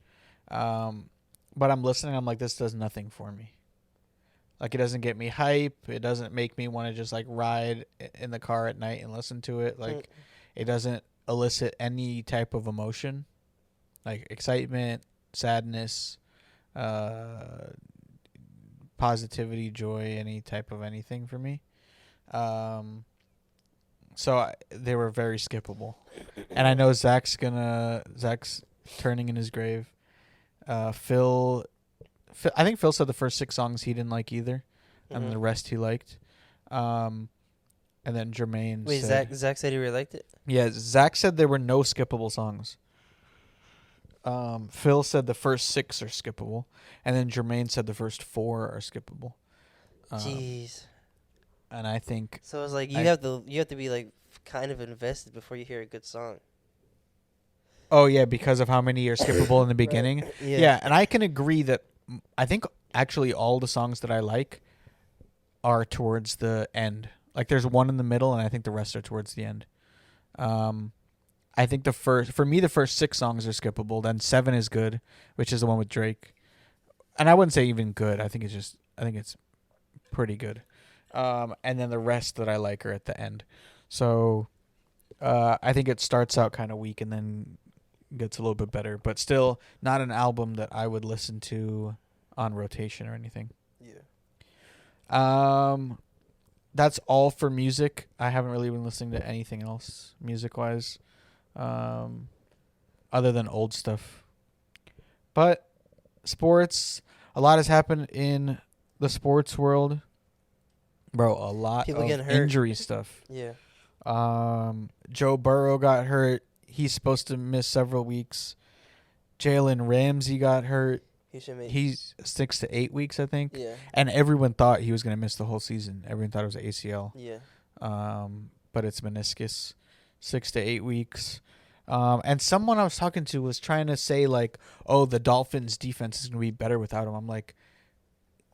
But I'm listening. I'm like, this does nothing for me. Like, it doesn't get me hype. It doesn't make me want to just ride in the car at night and listen to it. Like, it doesn't elicit any type of emotion, like excitement, sadness, positivity, joy, any type of anything for me. So they were very skippable. And I know Zach's turning in his grave. Phil, I think Phil said the first 6 songs he didn't like either, and the rest he liked. And then Jermaine Wait, said... Zach said he really liked it? Yeah, Zach said there were no skippable songs. Phil said the first 6 are skippable, and then Jermaine said the first 4 are skippable. Jeez. And I think... So it's like you have to be kind of invested before you hear a good song. Oh, yeah, because of how many are skippable in the beginning. Right. Yeah, and I can agree that I think actually all the songs that I like are towards the end. Like, there's one in the middle, and I think the rest are towards the end. I think the first 6 songs are skippable. Then 7 is good, which is the one with Drake. And I wouldn't say even good. I think it's pretty good. And then the rest that I like are at the end. So I think it starts out kind of weak and then gets a little bit better, but still not an album that I would listen to on rotation or anything. Yeah. That's all for music. I haven't really been listening to anything else music-wise, other than old stuff. But sports, a lot has happened in the sports world. Bro, a lot People of getting hurt. injury stuff. Yeah. Joe Burrow got hurt. He's supposed to miss several weeks. Jalen Ramsey got hurt. He's 6 to 8 weeks, I think. Yeah. And everyone thought he was going to miss the whole season. Everyone thought it was ACL. Yeah. But it's meniscus, 6 to 8 weeks. And someone I was talking to was trying to say, the Dolphins' defense is going to be better without him. I'm like,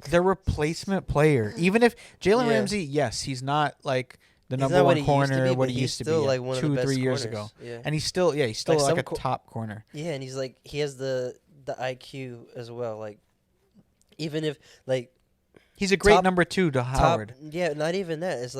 their replacement player. Even if Jalen Ramsey, yes, he's not the number one corner, what he used to be, like one 2 of the 3 best years corners. ago. Yeah. And he's still Like a top corner. Yeah, and he has the IQ as well. Even if he's a great number 2 to Howard. Yeah, not even that. It's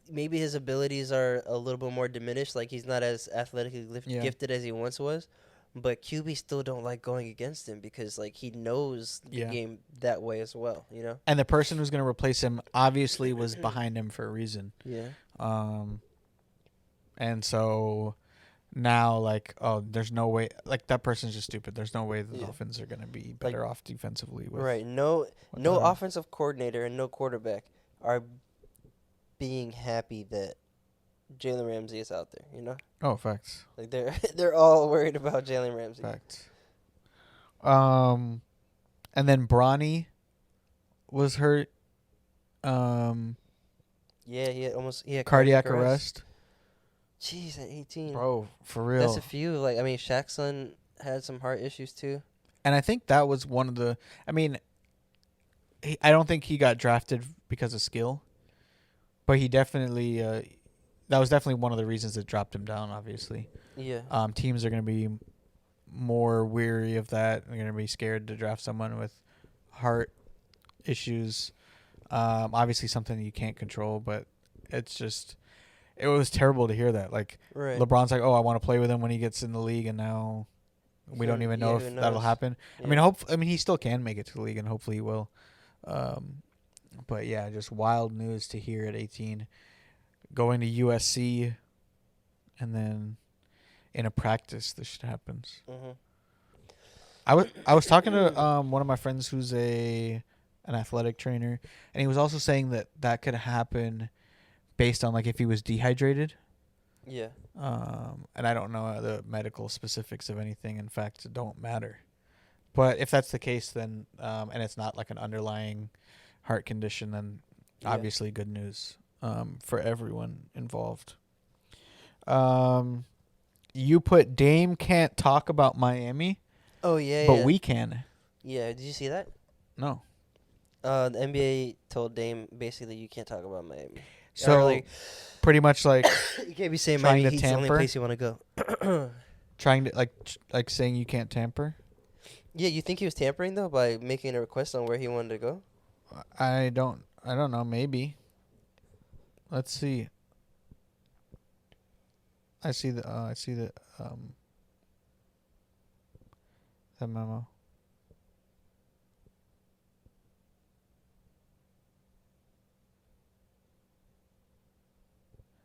maybe his abilities are a little bit more diminished. Like he's not as athletically gifted as he once was. But QB still don't like going against him because like he knows the game that way as well, you know. And the person who's going to replace him obviously was behind him for a reason. Yeah. And so now, like, oh, there's no way. Like that person's just stupid. There's no way the Dolphins are going to be better off defensively. Right. No offensive coordinator and no quarterback are being happy that Jalen Ramsey is out there, you know? Oh, facts. Like they're all worried about Jalen Ramsey. Facts. And then Bronny was hurt. Yeah, he had cardiac arrest. Jeez, at 18. Bro, for real. That's a few. Like, I mean, Shaq's son had some heart issues too. And I think that was one of the. I mean, I don't think he got drafted because of skill, but he definitely. That was definitely one of the reasons that dropped him down. Obviously. Yeah. Teams are going to be more weary of that. They're going to be scared to draft someone with heart issues. Obviously, something you can't control, but it's just. It was terrible to hear that. Like, LeBron's like, oh, I want to play with him when he gets in the league, and now we don't even know if that'll happen. Yeah. I mean, he still can make it to the league, and hopefully he will. But, yeah, just wild news to hear at 18. Going to USC, and then in a practice, this shit happens. Mm-hmm. I was talking to one of my friends who's an athletic trainer, and he was also saying that could happen based on like if he was dehydrated. Yeah. And I don't know the medical specifics of anything. In fact, it don't matter. But if that's the case, then and it's not like an underlying heart condition, then obviously good news for everyone involved. You put Dame can't talk about Miami. Oh yeah, but we can. Yeah, did you see that? No. The NBA told Dame basically you can't talk about Miami. So like, pretty much like you can't be saying Miami Heat's the only place you want to go. Trying to like saying you can't tamper. Yeah, you think he was tampering though by making a request on where he wanted to go? I don't know. Maybe. Let's see. I see the that memo.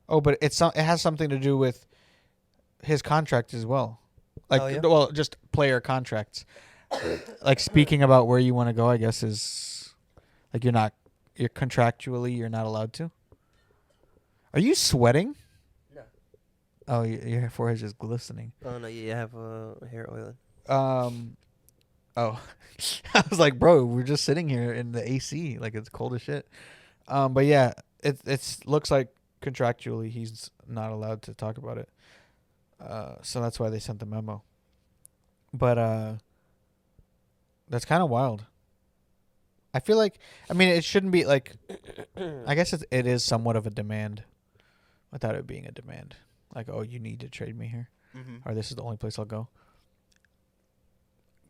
Oh, but it has something to do with his contract as well. Like, well, just player contracts. Like speaking about where you want to go, I guess is like you're contractually you're not allowed to. Are you sweating? No. Oh, your forehead's just glistening. Oh no, yeah, I have hair oiling. Oh, I was like, bro, we're just sitting here in the AC, like it's cold as shit. But yeah, it looks like contractually he's not allowed to talk about it. So that's why they sent the memo. But that's kind of wild. I feel like, I mean, it shouldn't be like. I guess it is somewhat of a demand, without it being a demand. Like, oh, you need to trade me here, or this is the only place I'll go.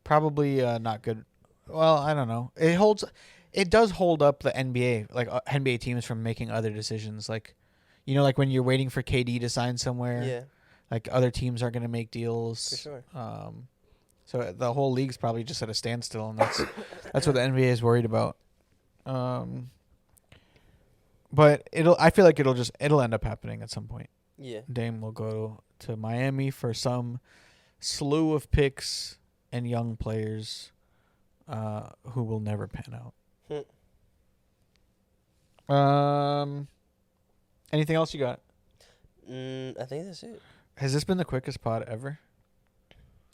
Probably not good. Well, I don't know. It does hold up the NBA, like NBA teams from making other decisions. Like, you know, like when you're waiting for KD to sign somewhere. Yeah. Like other teams are going to make deals. For sure. So the whole league's probably just at a standstill, and that's what the NBA is worried about. But I feel like it'll end up happening at some point. Yeah. Dame will go to Miami for some slew of picks and young players who will never pan out. Anything else you got? I think that's it. Has this been the quickest pod ever?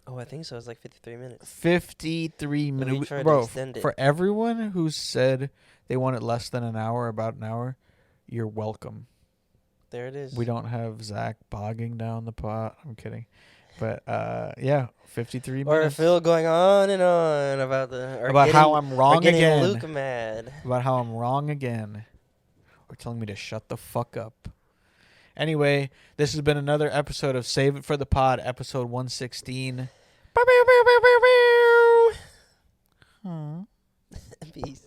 Oh, I think so. It's like 53 minutes. 53 minutes. Bro, for everyone who said they want it less than an hour, about an hour, you're welcome. There it is. We don't have Zach bogging down the pot. I'm kidding. But, yeah, 53 minutes. Or Phil going on and on about how I'm wrong again. Luke mad. About how I'm wrong again. Or telling me to shut the fuck up. Anyway, this has been another episode of Save It for the Pod, episode 116. Peace.